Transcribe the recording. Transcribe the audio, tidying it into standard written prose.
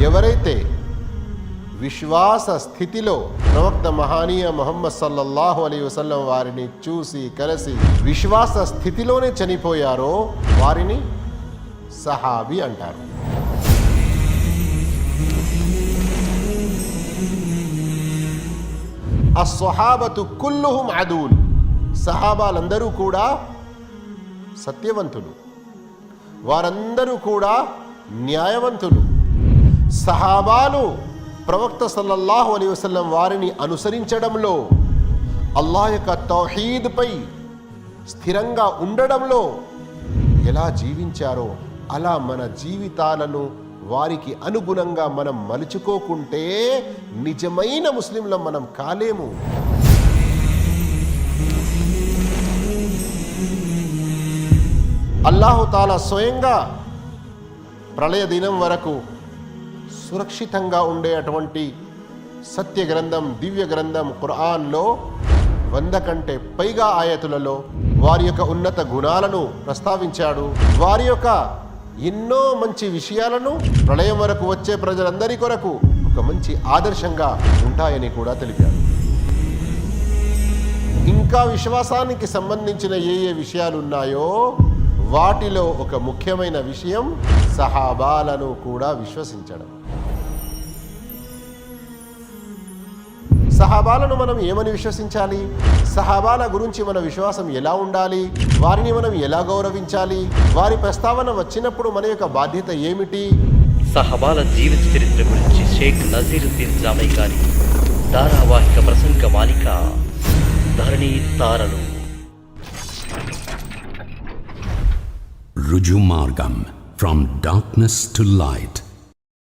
ఎవరైతే విశ్వాస స్థితిలో ప్రవక్త మహానీయ ముహమ్మద్ సల్లల్లాహు అలైహి వసల్లం వారిని చూసి కలిసి విశ్వాస స్థితిలోనే చనిపోయారో వారిని సహాబీ అంటారు. అస్సహాబతు కుల్లుహుం అదూల్, సహాబాలందరూ కూడా సత్యవంతులు, వారందరూ కూడా న్యాయవంతులు. సహాబాలు ప్రవక్త సల్లల్లాహు అలైహి వసల్లం వారిని అనుసరించడంలో, అల్లాహ్ యొక్క తౌహీద్ పై స్థిరంగా ఉండడంలో ఎలా జీవించారో అలా మన జీవితాలను వారికి అనుగుణంగా మనం మలుచుకోకుంటే నిజమైన ముస్లింలం మనం కాలేము. అల్లాహు తాలా స్వయంగా ప్రళయ దినం వరకు సురక్షితంగా ఉండేటువంటి సత్య గ్రంథం, దివ్య గ్రంథం ఖురాన్లో 100 కంటే పైగా ఆయతులలో వారి యొక్క ఉన్నత గుణాలను ప్రస్తావించాడు. వారి యొక్క ఎన్నో మంచి విషయాలను ప్రళయం వరకు వచ్చే ప్రజలందరి కొరకు ఒక మంచి ఆదర్శంగా ఉంటాయని కూడా తెలిపాడు. ఇంకా విశ్వాసానికి సంబంధించిన ఏ విషయాలు ఉన్నాయో వాటిలో ఒక ముఖ్యమైన విషయం సహాబాలను కూడా విశ్వసించడం. సహాబాలను మనం ఏమని విశ్వసించాలి? సహాబాల గురించి మన విశ్వాసం ఎలా ఉండాలి? వారిని మనం ఎలా గౌరవించాలి? వారి ప్రస్తావన వచ్చినప్పుడు మన యొక్క బాధ్యత ఏమిటి? సహాబాల జీవిత చరిత్ర గురించి షేక్ నజీరుద్దీన్ జామై గారి ధారావాహిక ప్రసంగ మాలిక ధరణి తారలు. రుజుమార్గం, from darkness to light.